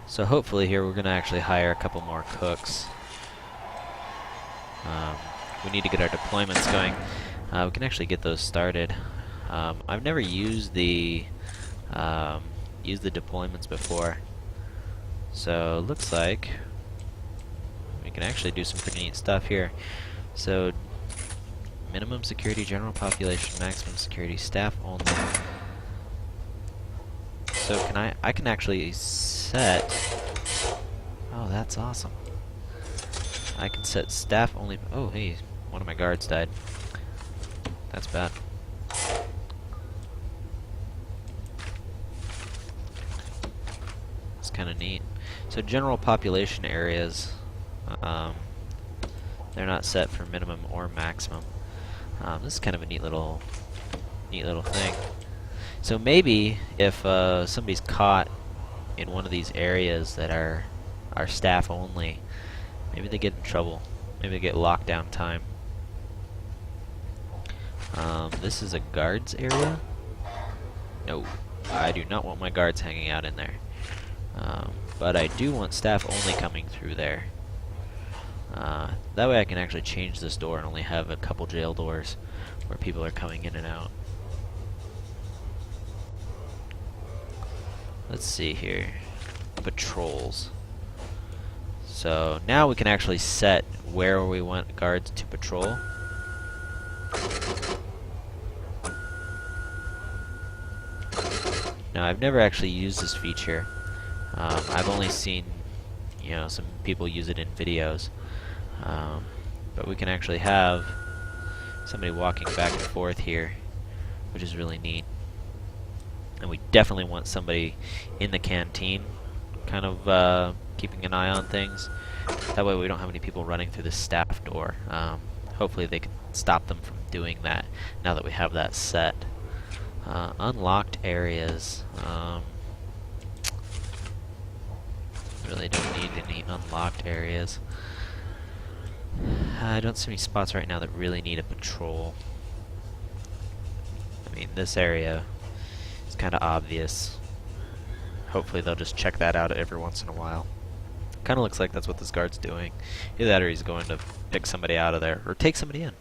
So hopefully here we're going to actually hire a couple more cooks. We need to get our deployments going. We can actually get those started. I've never used the deployments before, so it looks like we can actually do some pretty neat stuff here. So minimum security, general population, maximum security, staff only. So I can actually set. Oh, that's awesome. I can set staff only. Oh, hey, one of my guards died. That's bad. It's kind of neat. So general population areas, they're not set for minimum or maximum. This is kind of a neat little thing. So maybe if somebody's caught in one of these areas that are staff only, maybe they get in trouble. Maybe they get lockdown time. This is a guards area. No, I do not want my guards hanging out in there. But I do want staff only coming through there. That way I can actually change this door and only have a couple jail doors where people are coming in and out. Let's see here. Patrols. So now we can actually set where we want guards to patrol. Now I've never actually used this feature. I've only seen, some people use it in videos. But we can actually have somebody walking back and forth here, which is really neat. And we definitely want somebody in the canteen, kind of keeping an eye on things. That way we don't have any people running through the staff door. Hopefully they can stop them from doing that now that we have that set. Unlocked areas. Really don't need any unlocked areas. I don't see any spots right now that really need a patrol. I mean, this area is kind of obvious. Hopefully they'll just check that out every once in a while. Kind of looks like that's what this guard's doing. Either that or he's going to pick somebody out of there, or take somebody in.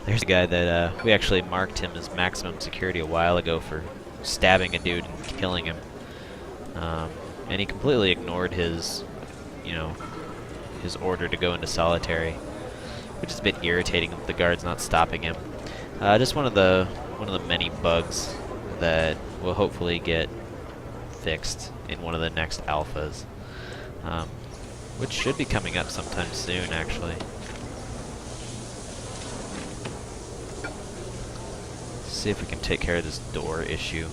There's a guy that we actually marked him as maximum security a while ago for stabbing a dude and killing him. And he completely ignored his, his order to go into solitary, which is a bit irritating that the guard's not stopping him. Just one of the many bugs that will hopefully get fixed in one of the next alphas, which should be coming up sometime soon, actually. See if we can take care of this door issue.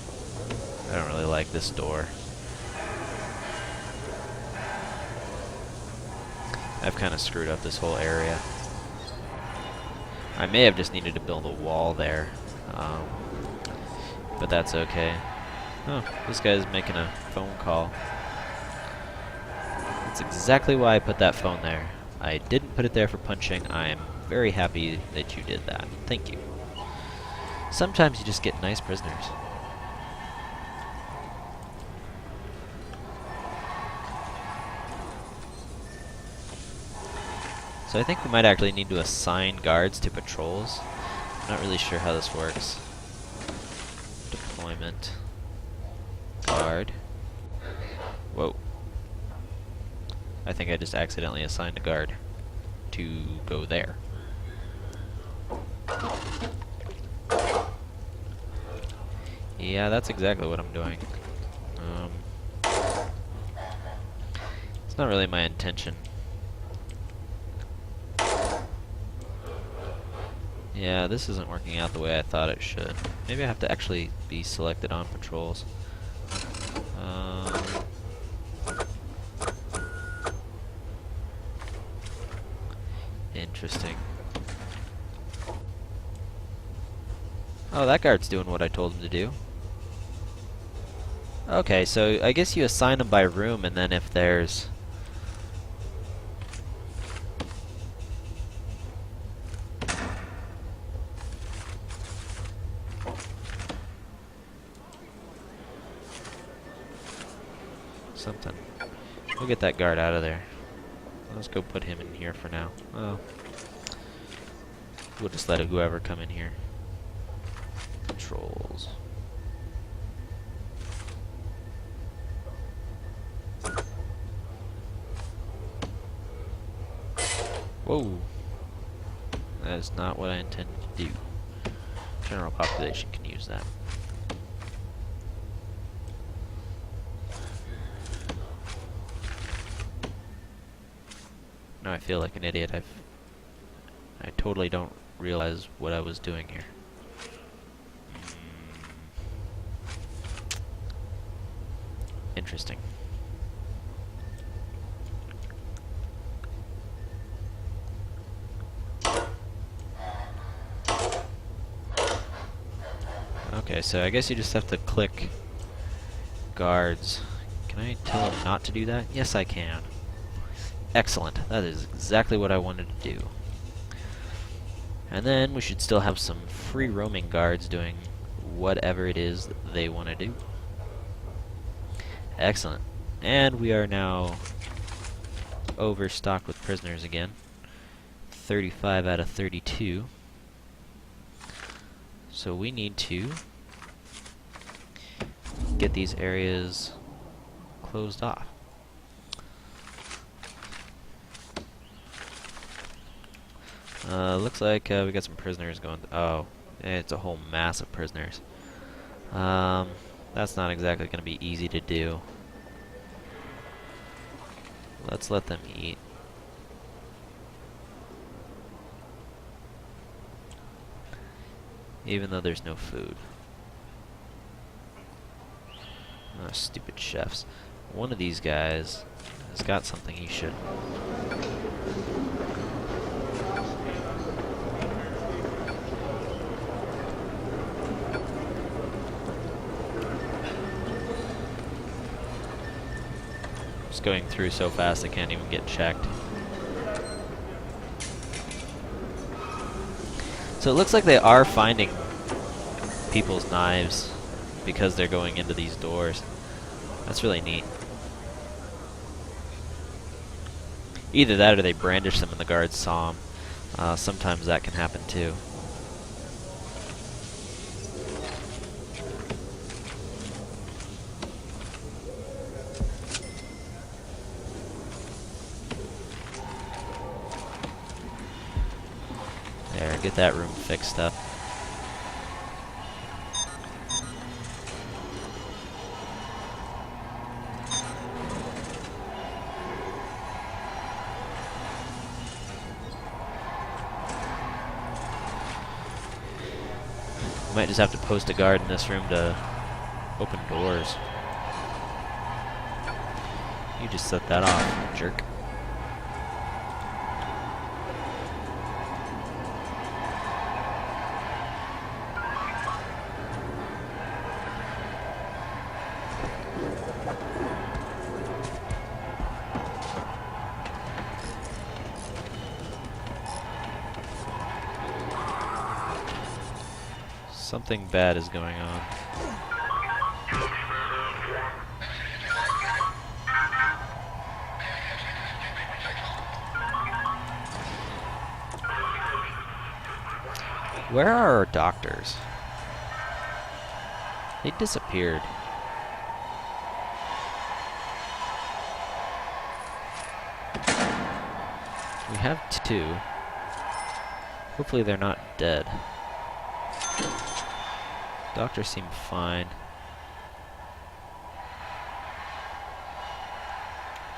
I don't really like this door. I've kind of screwed up this whole area. I may have just needed to build a wall there, but that's okay. Oh, this guy's making a phone call. That's exactly why I put that phone there. I didn't put it there for punching. I am very happy that you did that. Thank you. Sometimes you just get nice prisoners. So I think we might actually need to assign guards to patrols. I'm not really sure how this works. Deployment. Guard. Whoa. I think I just accidentally assigned a guard to go there. Yeah, that's exactly what I'm doing. It's not really my intention. Yeah, this isn't working out the way I thought it should. Maybe I have to actually be selected on patrols. Interesting. Oh, that guard's doing what I told him to do. Okay, so I guess you assign them by room, and then if there's... something. We'll get that guard out of there. Let's go put him in here for now. Oh. We'll just let whoever come in here. Controls. Whoa. That is not what I intended to do. General population can use that. Now I feel like an idiot. I totally don't realize what I was doing here. Interesting. Okay, so I guess you just have to click guards. Can I tell him not to do that? Yes, I can. Excellent. That is exactly what I wanted to do. And then we should still have some free roaming guards doing whatever it is that they want to do. Excellent. And we are now overstocked with prisoners again. 35 out of 32. So we need to get these areas closed off. Looks like we got some prisoners going. Oh, it's a whole mass of prisoners. That's not exactly going to be easy to do. Let's let them eat. Even though there's no food. Oh, stupid chefs. One of these guys has got something he should. Just going through so fast I can't even get checked. So it looks like they are finding people's knives because they're going into these doors. That's really neat. Either that or they brandish them and the guards saw them. Sometimes that can happen too. There, get that room fixed up. Might just have to post a guard in this room to open doors. You just set that off, jerk. Something bad is going on. Where are our doctors? They disappeared. We have two. Hopefully they're not dead. Doctors seem fine.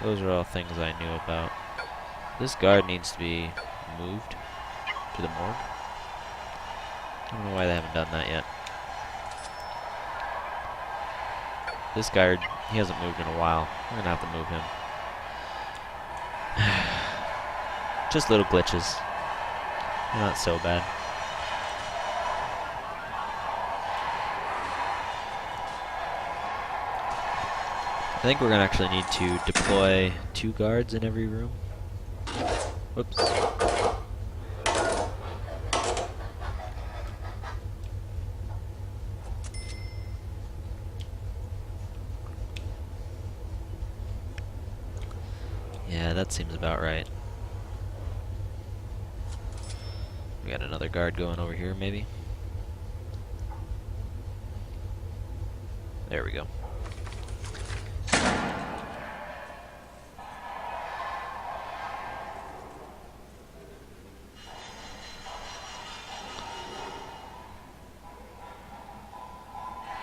Those are all things I knew about. This guard needs to be moved to the morgue. I don't know why they haven't done that yet. This guard, he hasn't moved in a while. We're gonna have to move him. Just little glitches. Not so bad. I think we're gonna actually need to deploy 2 guards in every room. Whoops. Yeah, that seems about right. We got another guard going over here, maybe? There we go.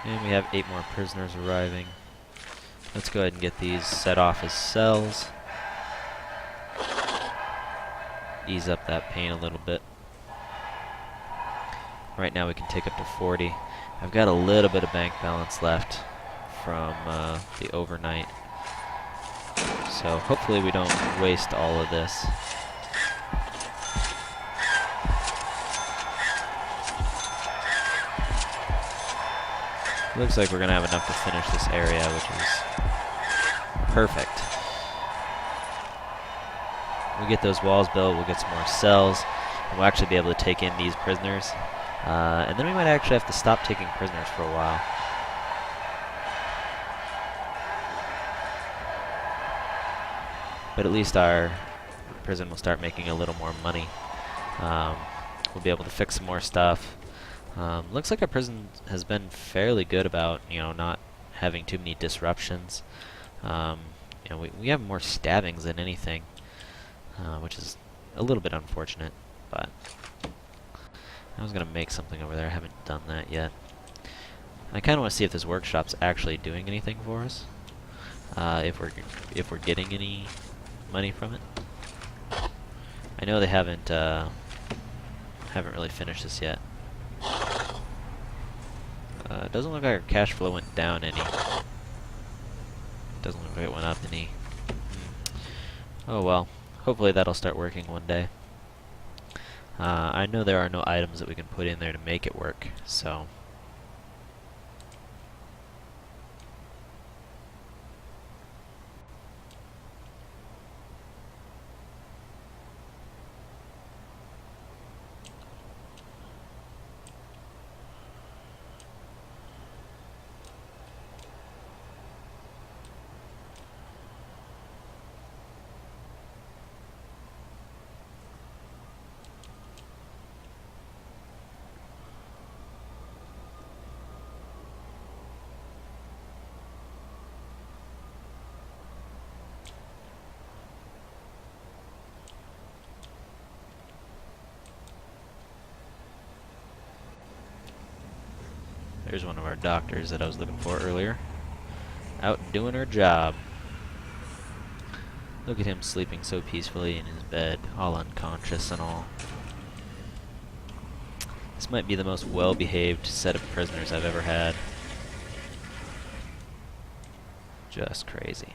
And we have 8 more prisoners arriving. Let's go ahead and get these set off as cells. Ease up that pain a little bit. Right now we can take up to 40. I've got a little bit of bank balance left from the overnight. So hopefully we don't waste all of this. Looks like we're gonna have enough to finish this area, which is perfect. We get those walls built, we'll get some more cells, and we'll actually be able to take in these prisoners. And then we might actually have to stop taking prisoners for a while. But at least our prison will start making a little more money. We'll be able to fix some more stuff. Looks like our prison has been fairly good about, not having too many disruptions. We have more stabbings than anything, which is a little bit unfortunate, but I was gonna make something over there. I haven't done that yet. I kind of want to see if this workshop's actually doing anything for us. If we're getting any money from it. I know they haven't really finished this yet. Doesn't look like our cash flow went down any. Doesn't look like it went up any. Oh well. Hopefully that'll start working one day. I know there are no items that we can put in there to make it work, so. There's one of our doctors that I was looking for earlier. Out doing her job. Look at him sleeping so peacefully in his bed, all unconscious and all. This might be the most well-behaved set of prisoners I've ever had. Just crazy.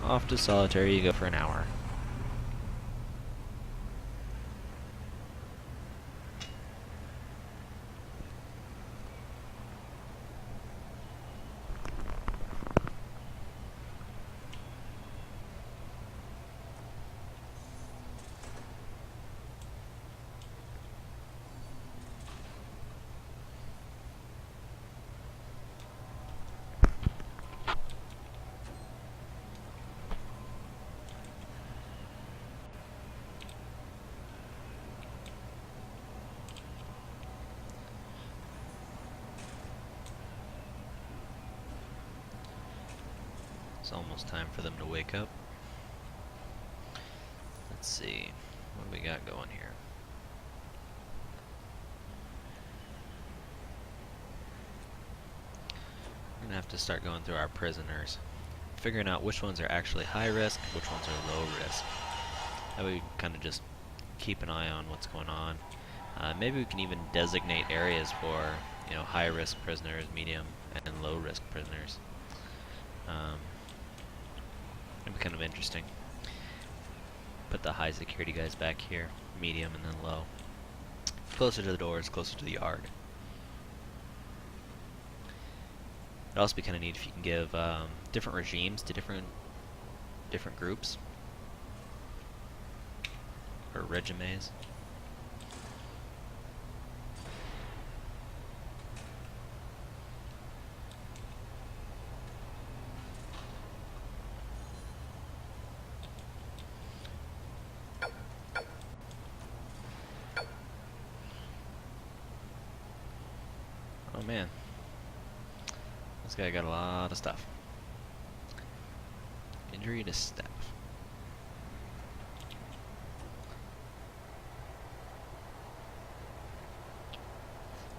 Off to solitary you go for an hour. It's almost time for them to wake up. Let's see, what do we got going here? We're gonna have to start going through our prisoners, figuring out which ones are actually high risk, which ones are low risk. That way we can kind of just keep an eye on what's going on. Maybe we can even designate areas for, high risk prisoners, medium, and low risk prisoners. That'd be kind of interesting. Put the high security guys back here, medium, and then low. Closer to the doors, closer to the yard. It'd also be kind of neat if you can give different regimes to different groups or regimes. Oh man, this guy got a lot of stuff. Injury to staff.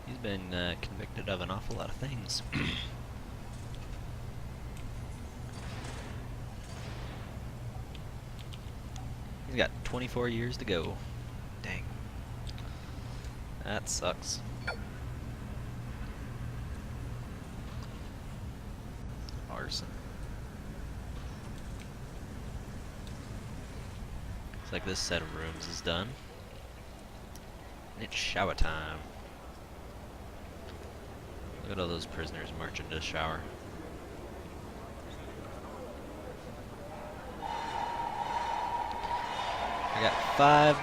He's been convicted of an awful lot of things. He's got 24 years to go. Dang. That sucks. Arson. Looks like this set of rooms is done. And it's shower time. Look at all those prisoners marching to the shower. I got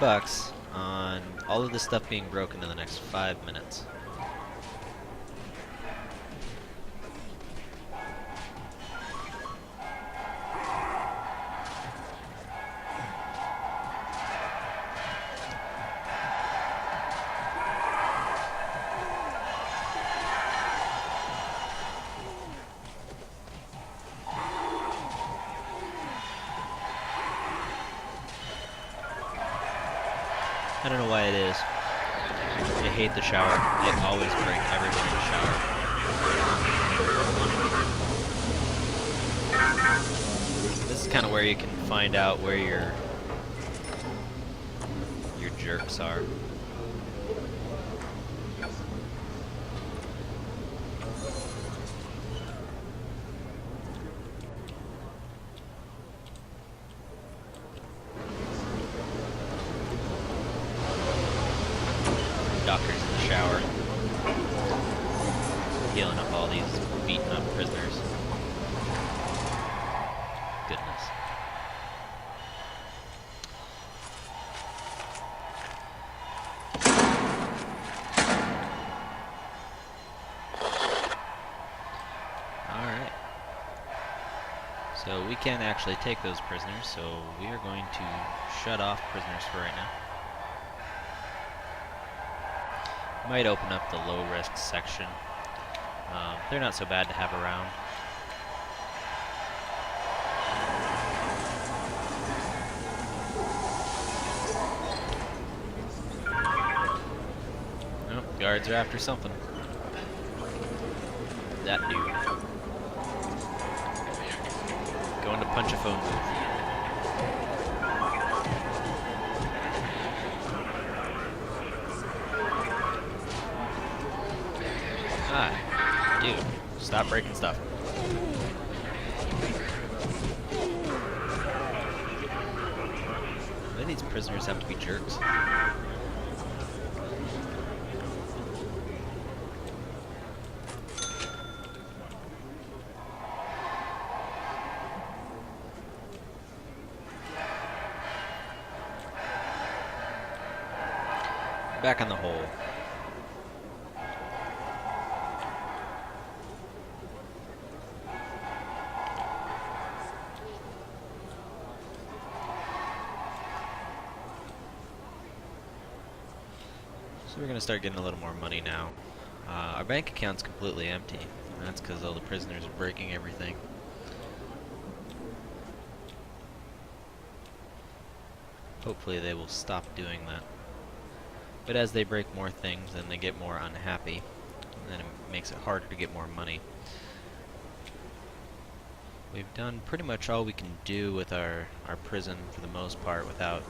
$5 on all of this stuff being broken in the next 5 minutes. I don't know why it is. I hate the shower. They always bring everyone in the shower. This is kind of where you can find out where your jerks are. Doctors in the shower, healing up all these beaten up prisoners. Goodness. Alright. So we can actually take those prisoners, so we are going to shut off prisoners for right now. Might open up the low risk section. They're not so bad to have around. Oh, guards are after something. That dude. Going to punch a phone booth. Ah, dude, stop breaking stuff. Why do these prisoners have to be jerks? Back in the hole. So we're going to start getting a little more money now. Our bank account's completely empty. And that's because all the prisoners are breaking everything. Hopefully they will stop doing that. But as they break more things, then they get more unhappy. And then it makes it harder to get more money. We've done pretty much all we can do with our prison for the most part without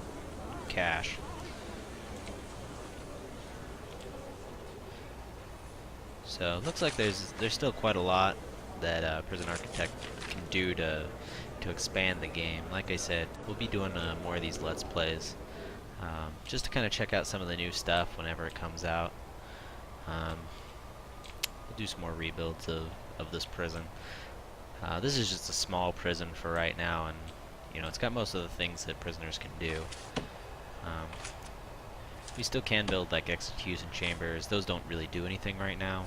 cash. So it looks like there's still quite a lot that Prison Architect can do to expand the game. Like I said, we'll be doing more of these Let's Plays, just to kind of check out some of the new stuff whenever it comes out. We'll do some more rebuilds of this prison. This is just a small prison for right now, and you know, it's got most of the things that prisoners can do. We still can build like execution chambers. Those don't really do anything right now.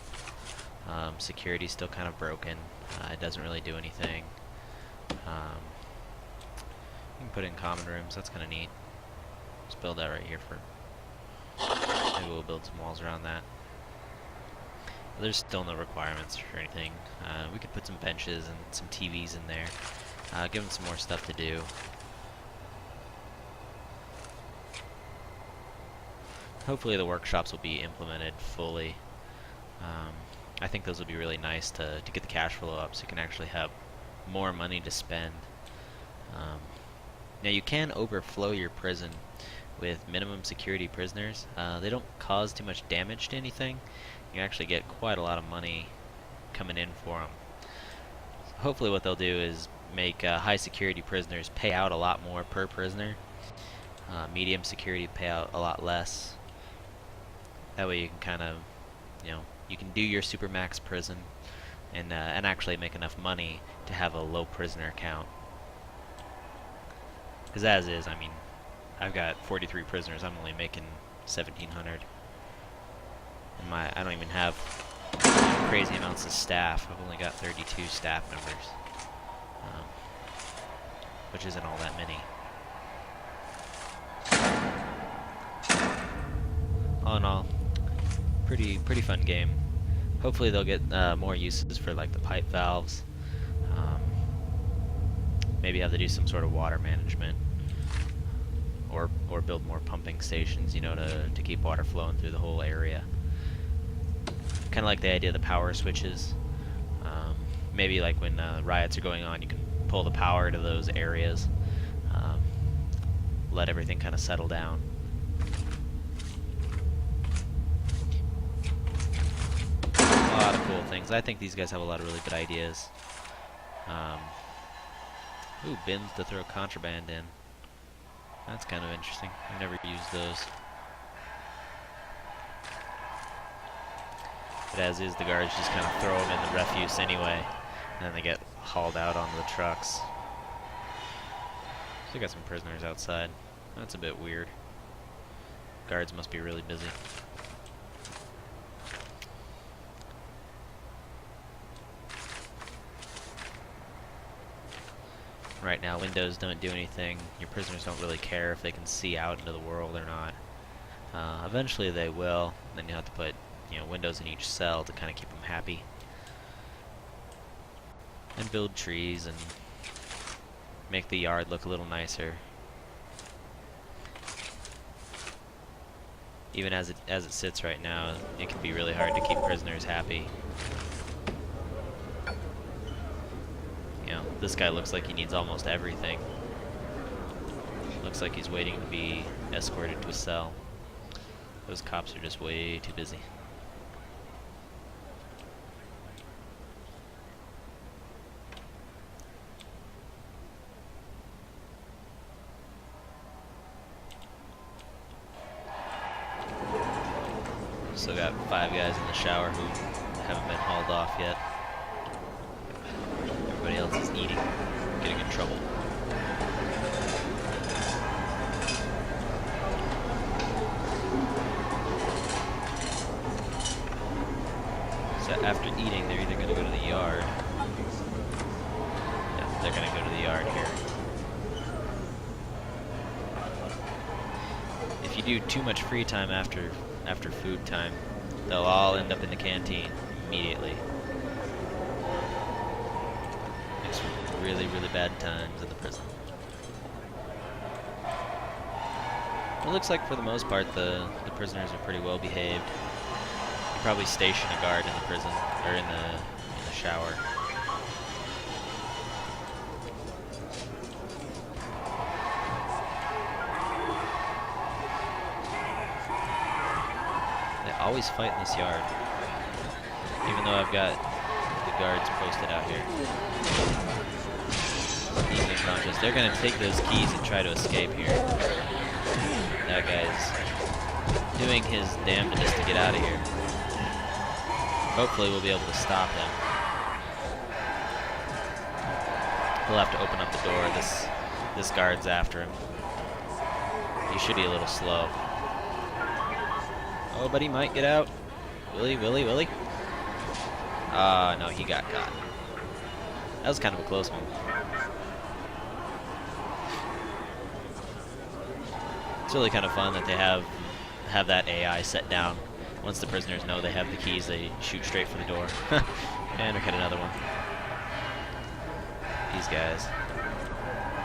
Security's still kind of broken. It doesn't really do anything. You can put in common rooms. That's kind of neat. Let's build that right here for. Maybe we'll build some walls around that. There's still no requirements for anything. We could put some benches and some TVs in there. Give them some more stuff to do. Hopefully the workshops will be implemented fully. I think those will be really nice to get the cash flow up so you can actually have more money to spend. Now you can overflow your prison with minimum security prisoners. They don't cause too much damage to anything. You actually get quite a lot of money coming in for them. So hopefully what they'll do is make high security prisoners pay out a lot more per prisoner. Medium security pay out a lot less. That way you can kind of, you know, you can do your supermax prison and actually make enough money to have a low prisoner count. Because as is, I mean, I've got 43 prisoners. I'm only making 1,700. And I don't even have crazy amounts of staff. I've only got 32 staff members, which isn't all that many. All in all, pretty fun game. Hopefully they'll get more uses for like the pipe valves. Maybe have to do some sort of water management, or build more pumping stations, you know, to keep water flowing through the whole area. Kind of like the idea of the power switches. Maybe like when riots are going on, you can pull the power to those areas, let everything kind of settle down. A lot of cool things. I think these guys have a lot of really good ideas. Ooh, bins to throw contraband in. That's kind of interesting. I've never used those. But as is, the guards just kind of throw them in the refuse anyway, and then they get hauled out onto the trucks. Still got some prisoners outside. That's a bit weird. Guards must be really busy. Right now, windows don't do anything. Your prisoners don't really care if they can see out into the world or not. Eventually they will. Then you have to put, you know, windows in each cell to kind of keep them happy. And build trees and make the yard look a little nicer. Even as it sits right now, it can be really hard to keep prisoners happy. You know, this guy looks like he needs almost everything. Looks like he's waiting to be escorted to a cell. Those cops are just way too busy. Still got 5 guys in the shower who haven't been hauled off yet. Everybody else is eating, getting in trouble. So after eating, they're either going to go to the yard. Yeah, they're going to go to the yard here. If you do too much free time after food time, they'll all end up in the canteen immediately. It's really, really bad times in the prison. It looks like for the most part the prisoners are pretty well behaved. You probably station a guard in the prison, or in the shower. Always fight in this yard, even though I've got the guards posted out here. These unconscious. They're gonna take those keys and try to escape here. That guy's doing his damnedest to get out of here. Hopefully we'll be able to stop him. He'll have to open up the door. This guard's after him. He should be a little slow. Oh, but he might get out. Will he? Will he? Will he? No, he got caught. That was kind of a close one. It's really kind of fun that they have that AI set down. Once the prisoners know they have the keys, they shoot straight for the door. And we hit another one. These guys.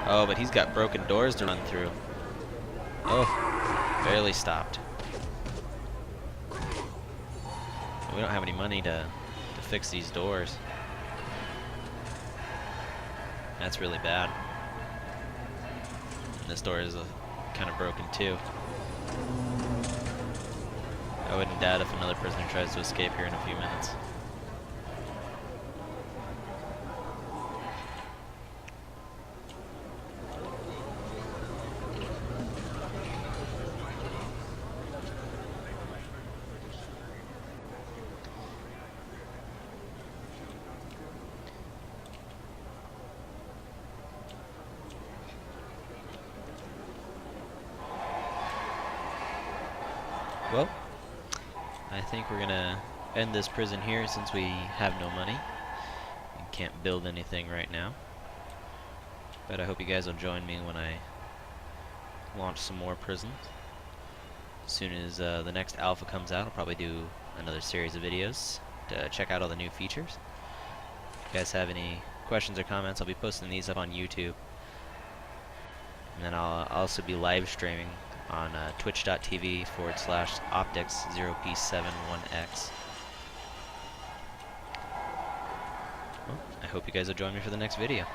Oh, but he's got broken doors to run through. Oh, barely stopped. We don't have any money to fix these doors. That's really bad. And this door is kind of broken too. I wouldn't doubt if another prisoner tries to escape here in a few minutes. Well, I think we're gonna end this prison here since we have no money and can't build anything right now. But I hope you guys will join me when I launch some more prisons. As soon as the next alpha comes out, I'll probably do another series of videos to check out all the new features. If you guys have any questions or comments, I'll be posting these up on YouTube. And then I'll also be live streaming on twitch.tv/optics0p71x. Well, I hope you guys will join me for the next video.